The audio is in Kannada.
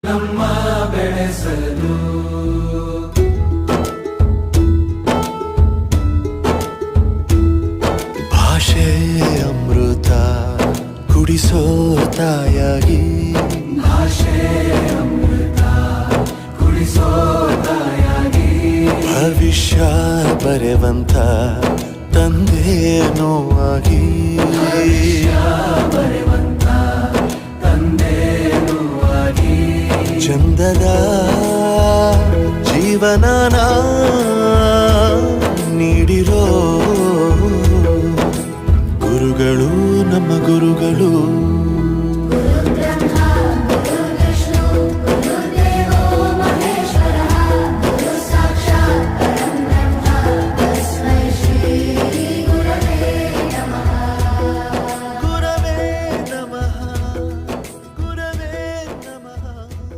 ನಮ್ಮ ಬೆಳೆಸಲು ಭಾಷೆ ಅಮೃತ ಕುಡಿಸೋ ತಾಯಾಗಿ, ಭಾಷೆ ಅಮೃತ ಕುಡಿಸೋ ತಾಯಾಗಿ, ಭವಿಷ್ಯ ಬರೆವಂತ ತಂದೆ ನೋವಾಗಿ, ಬರೆವಂತ ತಂದೆ ನೋವಾಗಿ, ಚಂದದ ಜೀವನನ ನೀಡಿರೋ ಗುರುಗಳು ನಮ್ಮ ಗುರುಗಳು.